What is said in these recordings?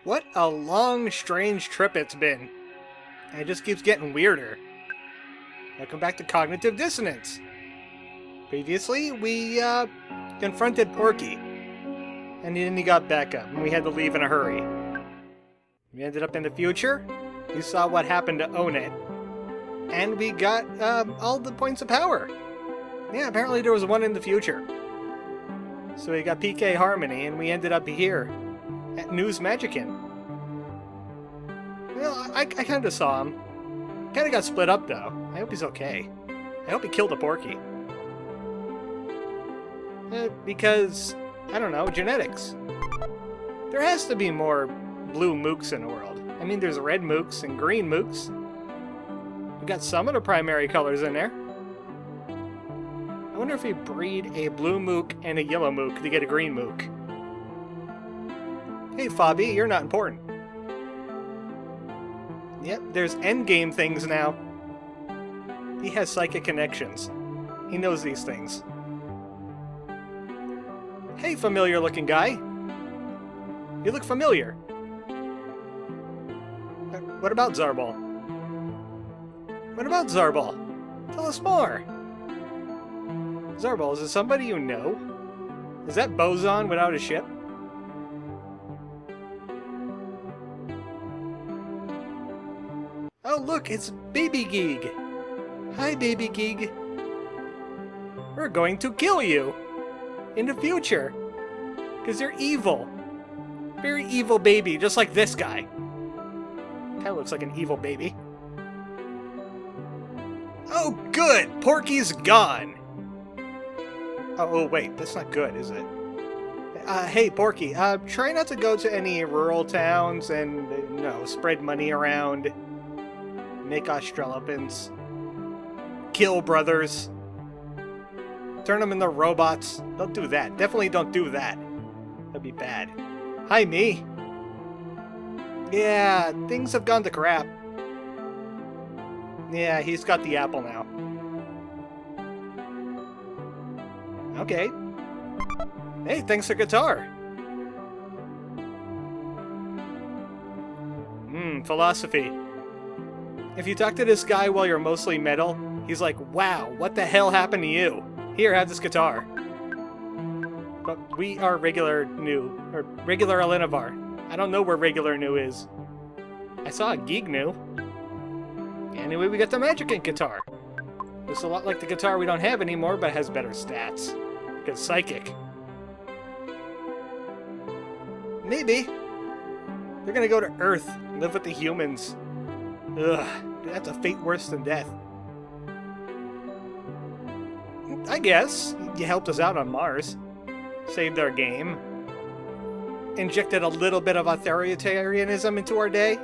What a long, strange trip it's been. And it just keeps getting weirder. Welcome back to Cognitive Dissonance. Previously, we confronted Porky. And then he got back up, and we had to leave in a hurry. We ended up in the future. We saw what happened to Own It. And we got all the points of power. Yeah, apparently there was one in the future. So we got PK Harmony, and we ended up here at Niue's Magicant. Well, I kind of saw him. Kind of got split up, though. I hope he's okay. I hope he killed a Porky. Because, I don't know, genetics. There has to be more blue mooks in the world. I mean, there's red mooks and green mooks. We got some of the primary colors in there. I wonder if we breed a blue mook and a yellow mook to get a green mook. Hey, Fabi, you're not important. Yep, there's endgame things now. He has psychic connections. He knows these things. Hey, familiar-looking guy. You look familiar. What about Zarbal? What about Zarbal? Tell us more. Zarbal, is it somebody you know? Is that Boson without a ship? Oh look, it's Baby Geeg! Hi, Baby Geeg. We're going to kill you! In the future! Because you're evil! Very evil baby, just like this guy. Kinda looks like an evil baby. Oh good! Porky's gone! Oh, wait, that's not good, is it? Hey, Porky, try not to go to any rural towns and, spread money around. Make Australopins. Kill brothers. Turn them into robots. Don't do that. Definitely don't do that. That'd be bad. Hi, me. Yeah, things have gone to crap. Yeah, he's got the apple now. Okay. Hey, thanks for guitar. Philosophy. If you talk to this guy while you're mostly metal, he's like, wow, what the hell happened to you? Here, have this guitar. But we are regular Niue, or regular Alinavar. I don't know where regular Niue is. I saw a Geeg Niue. Anyway, we got the Magicant guitar. Looks a lot like the guitar we don't have anymore, but has better stats. Because psychic. Maybe. They're gonna go to Earth, live with the humans. Ugh, that's a fate worse than death. I guess. You helped us out on Mars. Saved our game. Injected a little bit of authoritarianism into our day.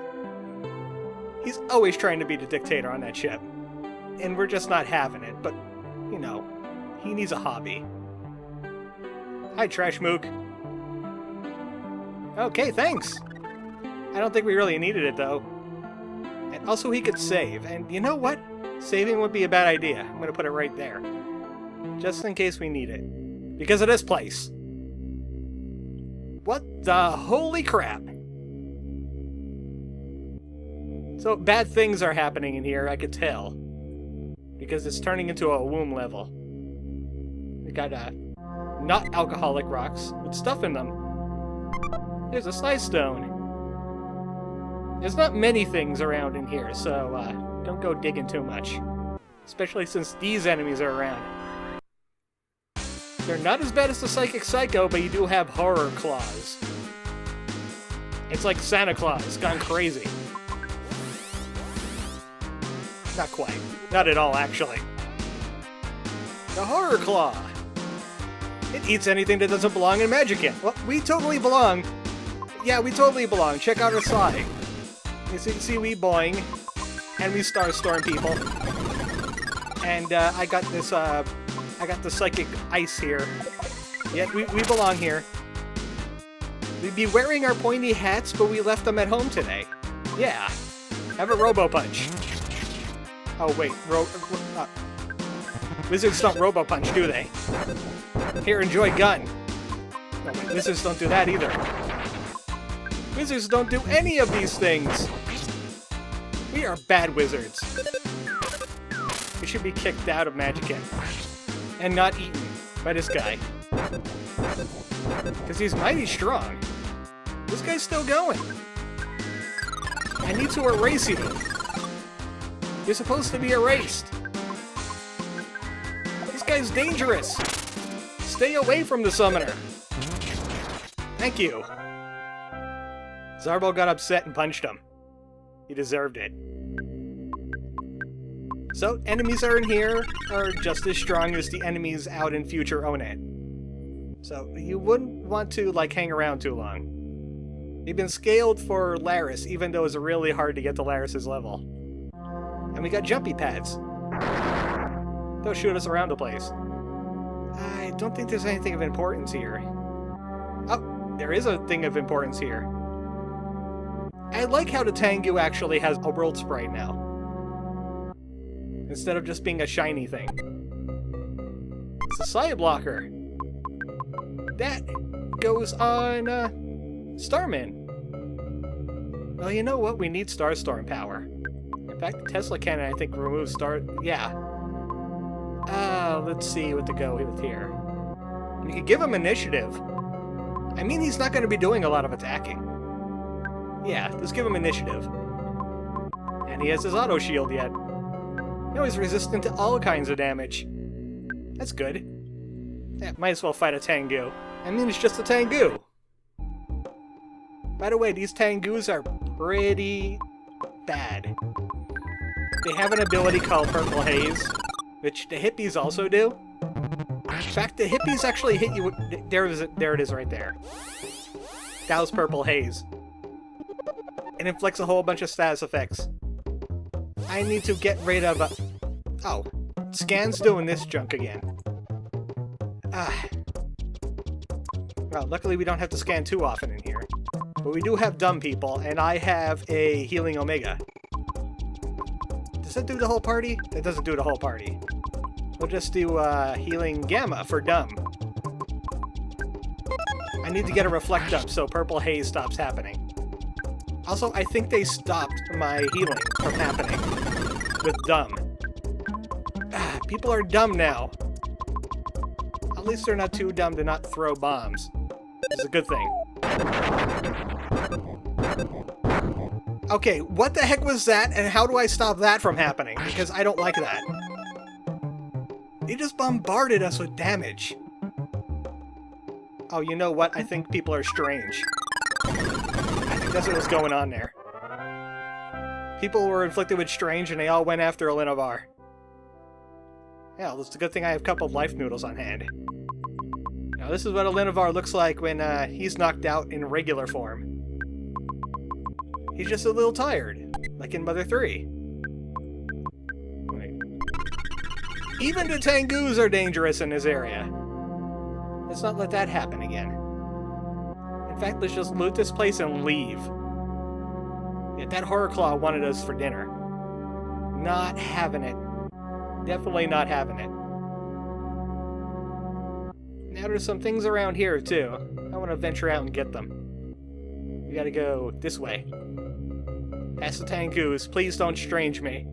He's always trying to be the dictator on that ship. And we're just not having it, but, he needs a hobby. Hi, Trash Mook. Okay, thanks. I don't think we really needed it, though. And also, he could save. And you know what? Saving would be a bad idea. I'm going to put it right there. Just in case we need it. Because of this place. What the holy crap? So, bad things are happening in here, I could tell. Because it's turning into a womb level. We got, not alcoholic rocks, with stuff in them. There's a slice stone. There's not many things around in here, so, don't go digging too much. Especially since these enemies are around. They're not as bad as the Psychic Psycho, but you do have horror claws. It's like Santa Claus gone crazy. Not quite. Not at all, actually. The Horror Claw. It eats anything that doesn't belong in Magicant. Well, we totally belong. Yeah, we totally belong. Check out our side. You see we boing. And we Starstorm people. And I got this, I got the Psychic Ice here. Yeah, we belong here. We'd be wearing our pointy hats, but we left them at home today. Yeah. Have a Robo-Punch. Oh, wait. Wizards don't Robo-Punch, do they? Here, enjoy gun. No, wait, wizards don't do that either. Wizards don't do any of these things! We are bad wizards. We should be kicked out of Magicant. And not eaten by this guy. Because he's mighty strong. This guy's still going. I need to erase you. You're supposed to be erased. This guy's dangerous. Stay away from the summoner. Thank you. Zarbo got upset and punched him. He deserved it. So, enemies are in here are just as strong as the enemies out in future Onet. So, you wouldn't want to, like, hang around too long. They've been scaled for Laris, even though it's really hard to get to Laris's level. And we got jumpy pads. They'll shoot us around the place. I don't think there's anything of importance here. Oh, there is a thing of importance here. I like how the Tengu actually has a world sprite now. Instead of just being a shiny thing. It's a side blocker. That goes on, Starman. Well, you know what? We need Starstorm power. In fact, the Tesla cannon, I think, removes Star... Yeah. Let's see what to go with here. You could give him initiative. I mean, he's not going to be doing a lot of attacking. Yeah, just give him initiative. And he has his auto shield yet. Now he's resistant to all kinds of damage. That's good. Yeah, might as well fight a Tengu. I mean, it's just a Tengu. By the way, these Tengus are pretty bad. They have an ability called Purple Haze, which the hippies also do. In fact, the hippies actually hit you with... There it is right there. That was Purple Haze. It inflicts a whole bunch of status effects. I need to get rid of... Oh, Scan's doing this junk again. Well, luckily we don't have to scan too often in here. But we do have dumb people, and I have a Healing Omega. Does that do the whole party? That doesn't do the whole party. We'll just do Healing Gamma for dumb. I need to get a Reflect up so Purple Haze stops happening. Also, I think they stopped my healing from happening with dumb. People are dumb now. At least they're not too dumb to not throw bombs. It's a good thing. Okay, what the heck was that, and how do I stop that from happening? Because I don't like that. They just bombarded us with damage. Oh, you know what? I think people are strange. I think that's what was going on there. People were inflicted with strange, and they all went after Alinavar. Yeah, it's a good thing I have a couple of life noodles on hand. Now, this is what Alinavar looks like when he's knocked out in regular form. He's just a little tired, like in Mother 3. Wait. Even the Tengus are dangerous in this area. Let's not let that happen again. In fact, let's just loot this place and leave. Yeah, that Horror Claw wanted us for dinner. Not having it. Definitely not having it. Now there's some things around here, too. I want to venture out and get them. We gotta go this way. Past the Tengus, please don't strange me.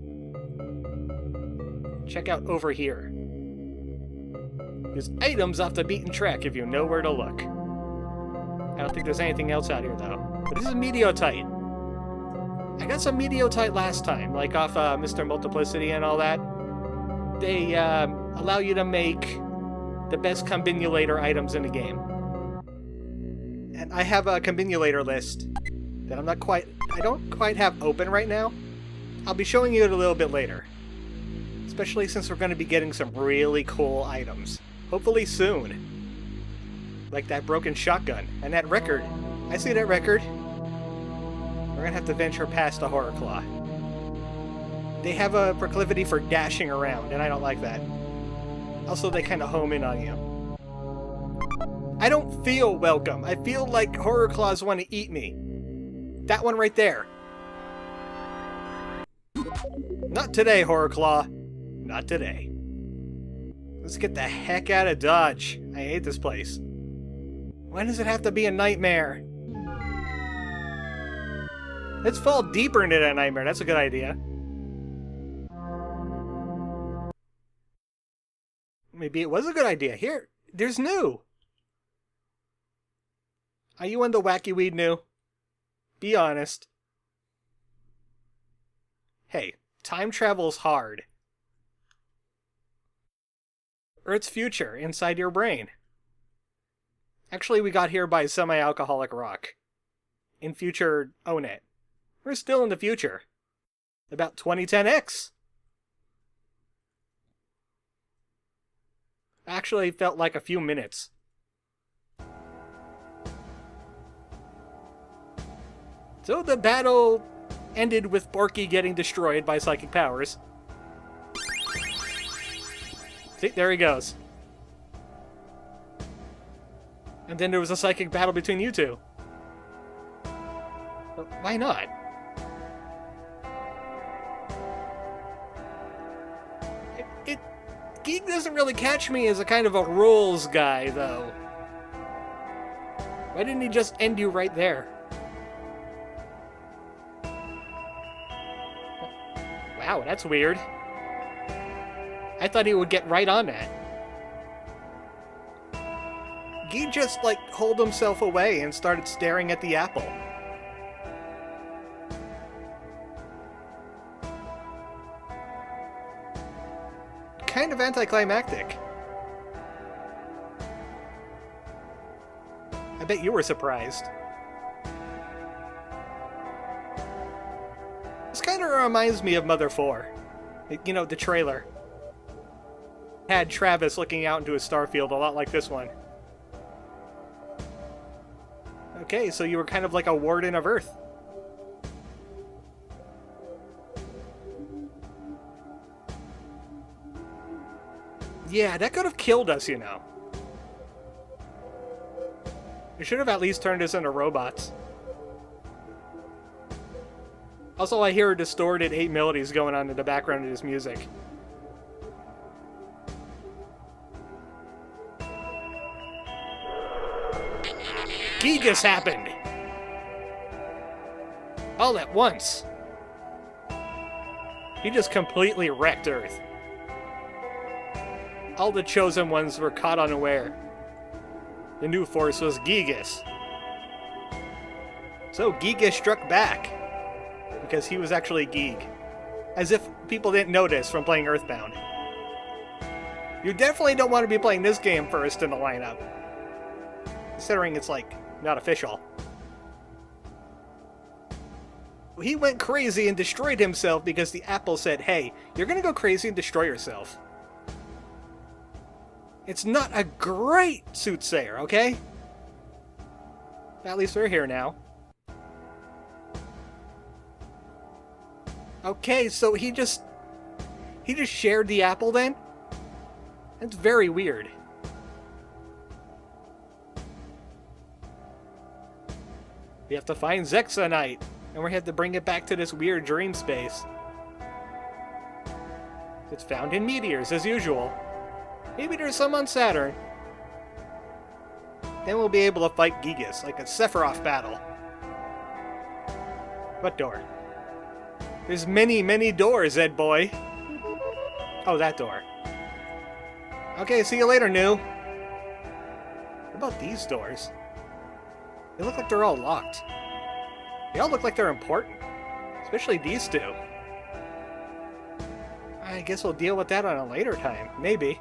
Check out over here. There's items off the beaten track if you know where to look. I don't think there's anything else out here, though. But this is Meteotite. I got some Meteotite last time, like off Mr. Multiplicity and all that. They allow you to make the best combinulator items in the game. And I have a combinulator list that I don't quite have open right now. I'll be showing you it a little bit later. Especially since we're going to be getting some really cool items. Hopefully soon. Like that broken shotgun and that record. I see that record. We're going to have to venture past the Horror Claw. They have a proclivity for dashing around, and I don't like that. Also, they kind of home in on you. I don't feel welcome. I feel like Horror Claws want to eat me. That one right there. Not today, Horror Claw. Not today. Let's get the heck out of Dodge. I hate this place. Why does it have to be a nightmare? Let's fall deeper into that nightmare. That's a good idea. Maybe it was a good idea. Here, there's Niiue. Are you into wacky weed, Niiue? Be honest. Hey, time travel's hard. Earth's future inside your brain. Actually, we got here by semi-alcoholic rock. In future, own it. We're still in the future. About 2010X. Actually, felt like a few minutes. So the battle ended with Borky getting destroyed by psychic powers. See, there he goes. And then there was a psychic battle between you two. But why not? Geek doesn't really catch me as a kind of a rules guy, though. Why didn't he just end you right there? Wow, that's weird. I thought he would get right on that. Geek just, like, holed himself away and started staring at the apple. Kind of anticlimactic. I bet you were surprised. This kind of reminds me of Mother 4. You know, the trailer. Had Travis looking out into a starfield a lot like this one. Okay, so you were kind of like a warden of Earth. Yeah, that could have killed us, you know. It should have at least turned us into robots. Also, I hear distorted 8 melodies going on in the background of this music. Gigas happened! All at once. He just completely wrecked Earth. All the chosen ones were caught unaware. The new force was Gigas. So Gigas struck back. Because he was actually Geek. As if people didn't notice from playing EarthBound. You definitely don't want to be playing this game first in the lineup. Considering it's, like, not official. He went crazy and destroyed himself because the apple said, hey, you're gonna go crazy and destroy yourself. It's not a great soothsayer, okay? At least we're here now. Okay, so he just shared the apple then? That's very weird. We have to find Zexonite, and we have to bring it back to this weird dream space. It's found in meteors, as usual. Maybe there's some on Saturn. Then we'll be able to fight Gigas, like a Sephiroth battle. What door? There's many, many doors, Ed boy. Oh, that door. Okay, see you later, Niiue. What about these doors? They look like they're all locked. They all look like they're important. Especially these two. I guess we'll deal with that on a later time. Maybe.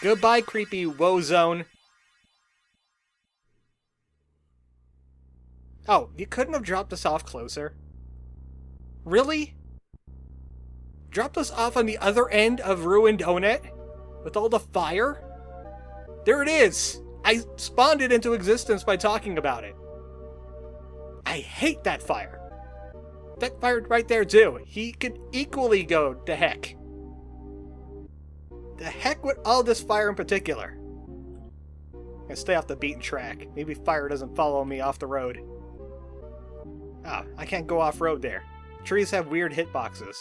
Goodbye, creepy woe zone. Oh, you couldn't have dropped us off closer? Really? Dropped us off on the other end of Ruined Donut? With all the fire? There it is! I spawned it into existence by talking about it. I hate that fire. That fire right there too. He could equally go to heck. The heck with all this fire in particular? I'm gonna stay off the beaten track. Maybe fire doesn't follow me off the road. Ah, I can't go off-road there. Trees have weird hitboxes.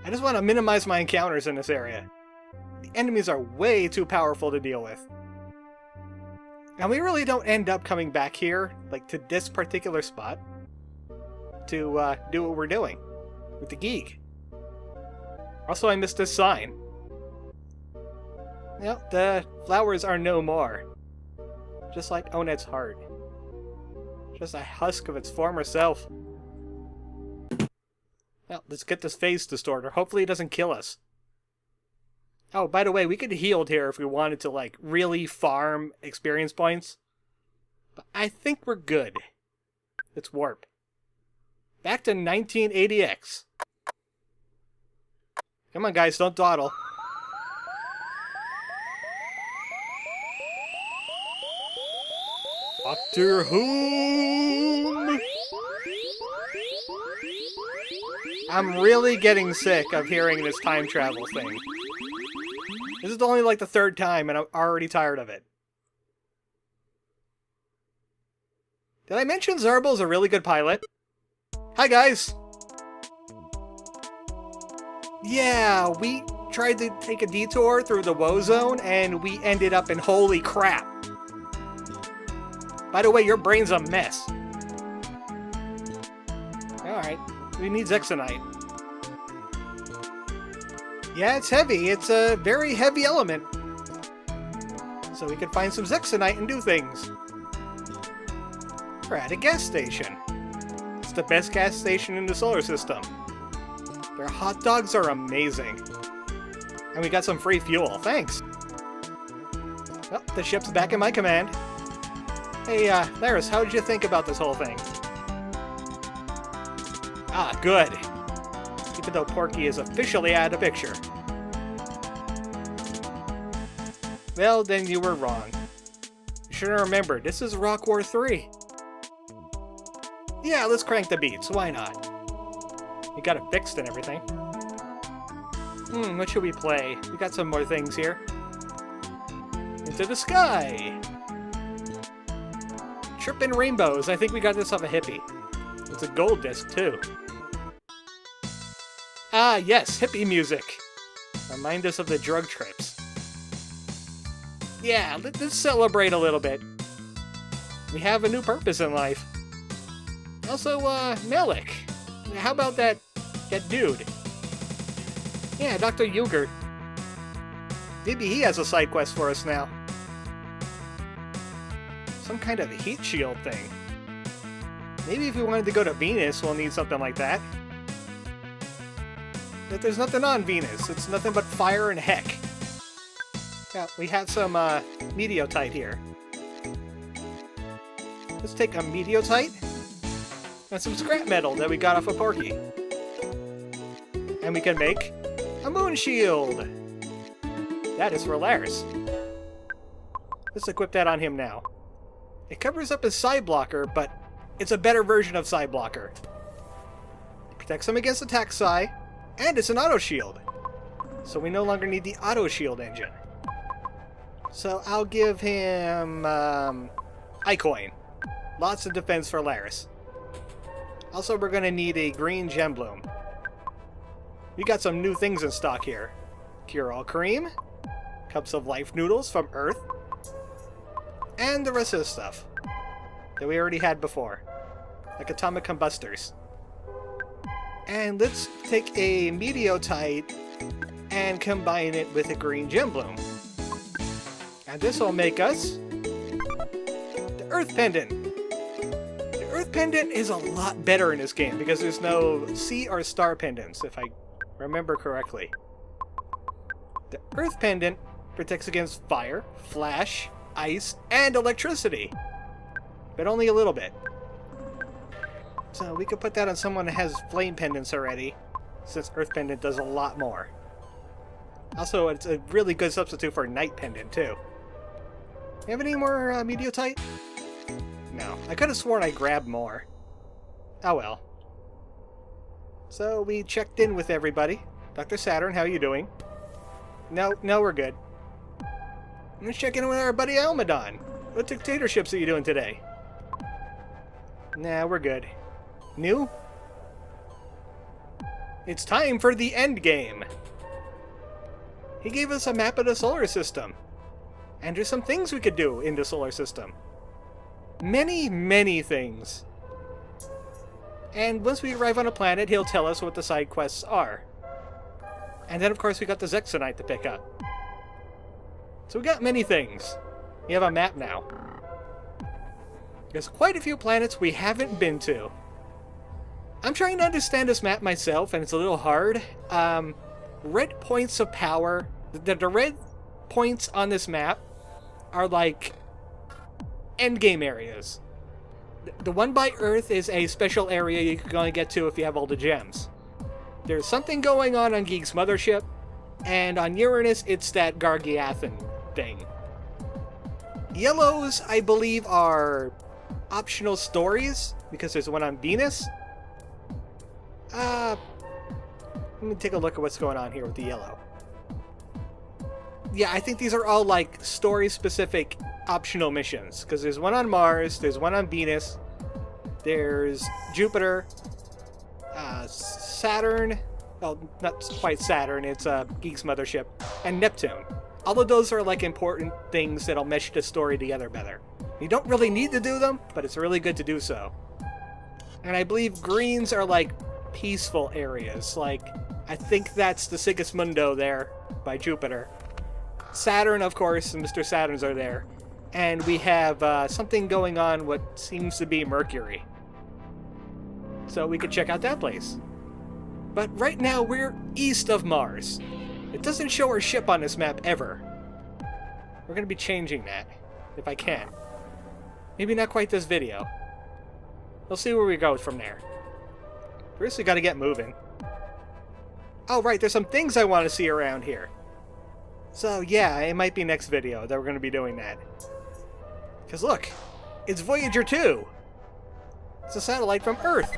I just want to minimize my encounters in this area. The enemies are way too powerful to deal with. And we really don't end up coming back here, like to this particular spot, to do what we're doing with the geek. Also, I missed this sign. Yep, the flowers are no more. Just like Onet's heart. Just a husk of its former self. Well, let's get this phase distorter. Hopefully it doesn't kill us. Oh, by the way, we could heal here if we wanted to, like, really farm experience points. But I think we're good. Let's warp. Back to 1980X. Come on, guys, don't dawdle. Doctor Who! I'm really getting sick of hearing this time travel thing. This is only like the third time, and I'm already tired of it. Did I mention Zerbel's a really good pilot? Hi, guys! Yeah, we tried to take a detour through the woe zone, and we ended up in holy crap. By the way, your brain's a mess. Alright, we need Zexonite. Yeah, it's heavy. It's a very heavy element. So we could find some Zexonite and do things. We're at a gas station. It's the best gas station in the solar system. Their hot dogs are amazing. And we got some free fuel. Thanks. Well, the ship's back in my command. Hey, Laris, how did you think about this whole thing? Ah, good. Even though Porky is officially out of the picture. Well, then you were wrong. You should remember, this is Rock War 3. Yeah, let's crank the beats, why not? We got it fixed and everything. What should we play? We got some more things here. Into the Sky! Trippin' Rainbows, I think we got this off a hippie. It's a gold disc, too. Ah, yes, hippie music. Remind us of the drug trips. Yeah, let's celebrate a little bit. We have a new purpose in life. Also, Melik. How about that dude? Yeah, Dr. Yogurt. Maybe he has a side quest for us now. Some kind of heat shield thing. Maybe if we wanted to go to Venus, we'll need something like that. But there's nothing on Venus. It's nothing but fire and heck. Yeah, we have some meteotite here. Let's take a meteotite and some scrap metal that we got off of Porky. And we can make a moon shield. That is for Laris. Let's equip that on him now. It covers up his side blocker, but it's a better version of side blocker. It protects him against attack psi, and it's an auto shield. So we no longer need the auto shield engine. So I'll give him Icoin. Lots of defense for Laris. Also, we're going to need a green gem bloom. We got some new things in stock here. Cure-All Cream, Cups of Life Noodles from Earth, and the rest of the stuff that we already had before, like atomic combustors. And let's take a meteotite and combine it with a green gem bloom. And this will make us the Earth Pendant. The Earth Pendant is a lot better in this game because there's no sea or star pendants, if I remember correctly. The Earth Pendant protects against fire, flash, ice, and electricity. But only a little bit. So we could put that on someone that has flame pendants already, since Earth Pendant does a lot more. Also, it's a really good substitute for Night Pendant, too. You have any more meteotite? No. I could have sworn I grabbed more. Oh well. So we checked in with everybody. Dr. Saturn, how are you doing? No, we're good. Let's check in with our buddy Almadon. What dictatorships are you doing today? Nah, we're good. New? It's time for the endgame! He gave us a map of the solar system. And there's some things we could do in the solar system. Many, many things. And once we arrive on a planet, he'll tell us what the side quests are. And then, of course, we got the Zexonite to pick up. So we got many things. We have a map now. There's quite a few planets we haven't been to. I'm trying to understand this map myself, and it's a little hard. Red points of power. The red points on this map are like endgame areas. The one by Earth is a special area you can only get to if you have all the gems. There's something going on Geek's mothership, and on Uranus it's that Gargiathan thing. Yellows, I believe, are optional stories, because there's one on Venus. Let me take a look at what's going on here with the yellow. Yeah, I think these are all like story-specific optional missions, because there's one on Mars, there's one on Venus, there's Jupiter, Saturn, well, not quite Saturn, it's Geek's mothership, and Neptune. All of those are like important things that'll mesh the story together better. You don't really need to do them, but it's really good to do so. And I believe greens are like peaceful areas, like I think that's the Sigismundo there by Jupiter. Saturn, of course, and Mr. Saturns are there. And we have something going on what seems to be Mercury. So we could check out that place. But right now we're east of Mars. It doesn't show our ship on this map ever. We're going to be changing that, if I can. Maybe not quite this video. We'll see where we go from there. First we got to get moving. Oh right, there's some things I want to see around here. So yeah, it might be next video that we're going to be doing that. Because look, it's Voyager 2! It's a satellite from Earth!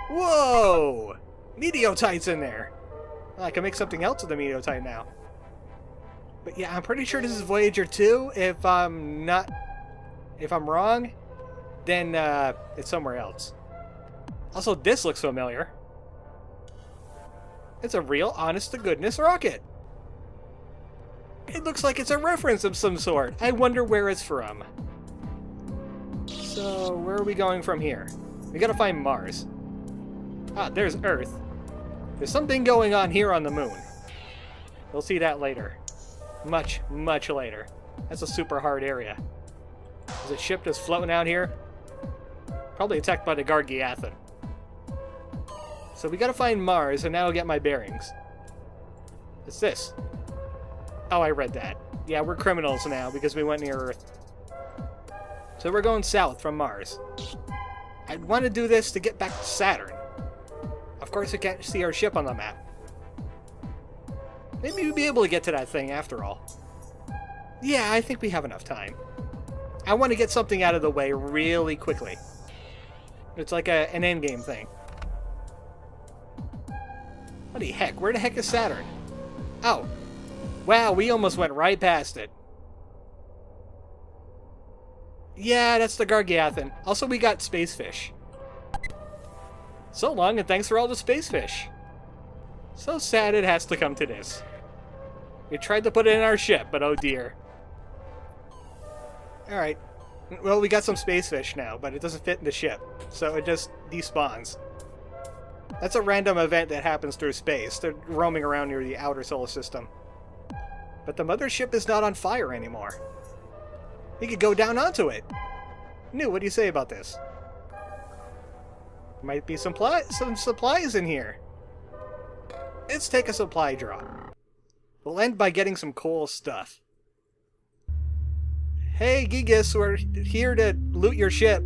Whoa! Meteotite's in there! Well, I can make something else with the Meteotite now. But yeah, I'm pretty sure this is Voyager 2. If I'm wrong, then it's somewhere else. Also, this looks familiar. It's a real, honest-to-goodness rocket. It looks like it's a reference of some sort. I wonder where it's from. So, where are we going from here? We gotta find Mars. Ah, there's Earth. There's something going on here on the moon. We'll see that later. Much, much later. That's a super hard area. There's a ship just floating out here. Probably attacked by the Gargiathan. So we gotta find Mars, and now I'll get my bearings. What's this? Oh, I read that. Yeah, we're criminals now because we went near Earth. So we're going south from Mars. I'd want to do this to get back to Saturn. Of course, I can't see our ship on the map. Maybe we'll be able to get to that thing after all. Yeah, I think we have enough time. I want to get something out of the way really quickly. It's like an endgame thing. What the heck? Where the heck is Saturn? Oh. Wow, we almost went right past it. Yeah, that's the Gargiathan. Also, we got space fish. So long, and thanks for all the space fish. So sad it has to come to this. We tried to put it in our ship, but oh dear. Alright. Well, we got some space fish now, but it doesn't fit in the ship. So it just despawns. That's a random event that happens through space. They're roaming around near the outer solar system. But the mothership is not on fire anymore. We could go down onto it. Niiue, what do you say about this? Might be some supplies in here. Let's take a supply drop. We'll end by getting some cool stuff. Hey, Gigas, we're here to loot your ship.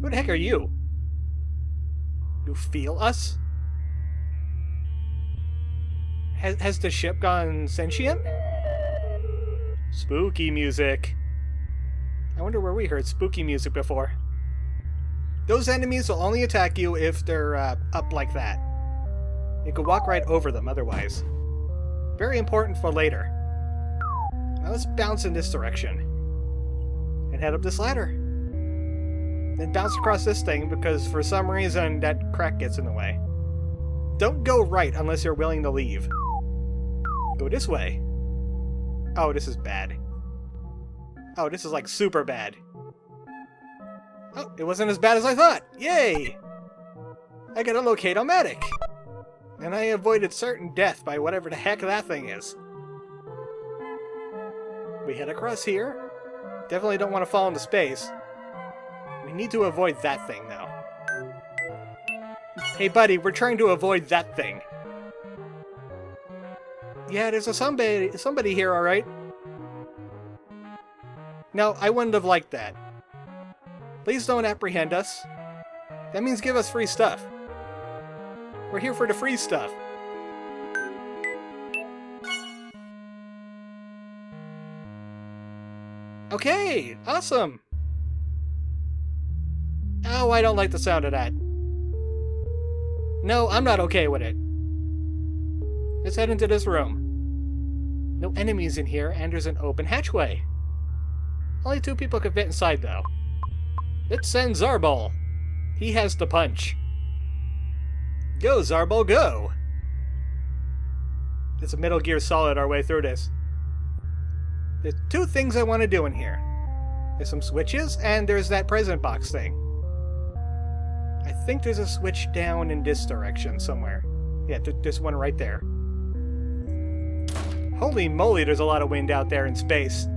Who the heck are you? You feel us? Has the ship gone sentient? Spooky music. I wonder where we heard spooky music before. Those enemies will only attack you if they're up like that. You can walk right over them otherwise. Very important for later. Now let's bounce in this direction. And head up this ladder. Then bounce across this thing because for some reason that crack gets in the way. Don't go right unless you're willing to leave. Go this way. Oh, this is bad. Oh, this is like super bad. Oh, it wasn't as bad as I thought! Yay! I gotta locate a medic! And I avoided certain death by whatever the heck that thing is. We head across here. Definitely don't want to fall into space. We need to avoid that thing, though. Hey, buddy, we're trying to avoid that thing. Yeah, there's somebody here, alright? No, I wouldn't have liked that. Please don't apprehend us. That means give us free stuff. We're here for the free stuff. Okay, awesome. Oh, I don't like the sound of that. No, I'm not okay with it. Let's head into this room. No enemies in here, and there's an open hatchway. Only 2 people can fit inside, though. Let's send Zarbal. He has the punch. Go, Zarbal, go! It's a Metal Gear Solid our way through this. There's 2 things I want to do in here. There's some switches, and there's that present box thing. I think there's a switch down in this direction somewhere. Yeah, there's one right there. Holy moly, there's a lot of wind out there in space.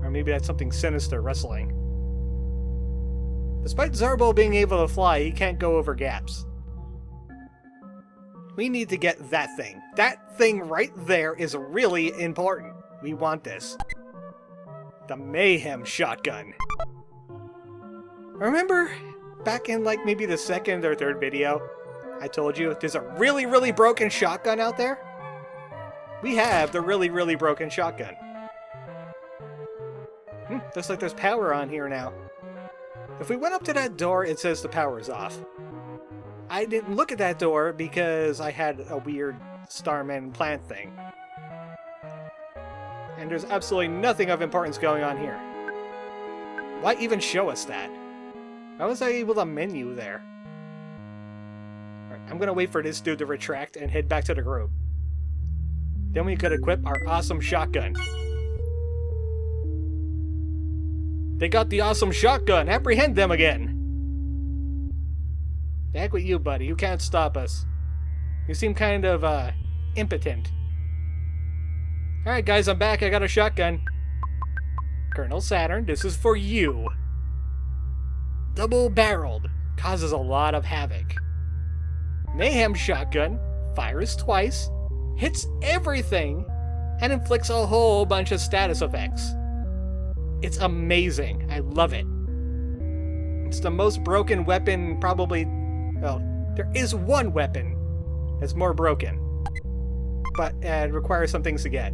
Or maybe that's something sinister rustling. Despite Zarbal being able to fly, he can't go over gaps. We need to get that thing. That thing right there is really important. We want this. The Mayhem Shotgun. Remember, back in like maybe the 2nd or 3rd video, I told you there's a really, really broken shotgun out there? We have the really, really broken shotgun. Looks like there's power on here now. If we went up to that door, it says the power's off. I didn't look at that door because I had a weird Starman plant thing. And there's absolutely nothing of importance going on here. Why even show us that? How was I able to menu there? Alright, I'm gonna wait for this dude to retract and head back to the group. Then we could equip our awesome shotgun. They got the awesome shotgun! Apprehend them again! The heck with you, buddy. You can't stop us. You seem kind of, impotent. Alright, guys, I'm back. I got a shotgun. Colonel Saturn, this is for you. Double-barreled. Causes a lot of havoc. Mayhem Shotgun. Fires twice. Hits everything. And inflicts a whole bunch of status effects. It's amazing. I love it. It's the most broken weapon probably... Well, there is one weapon that's more broken. But it requires some things to get.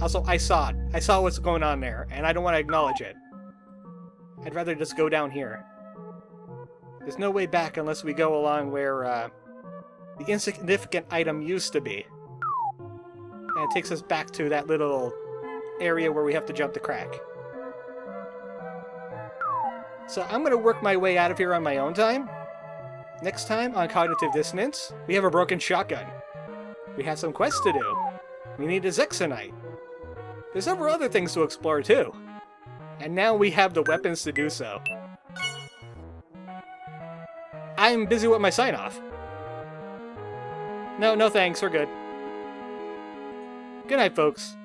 Also, I saw it. I saw what's going on there, and I don't want to acknowledge it. I'd rather just go down here. There's no way back unless we go along where the insignificant item used to be. And it takes us back to that little area where we have to jump the crack. So I'm going to work my way out of here on my own time. Next time on Cognitive Dissonance, we have a broken shotgun. We have some quests to do. We need a Zexonite. There's several other things to explore too. And now we have the weapons to do so. I'm busy with my sign-off. No thanks, we're good. Good night, folks.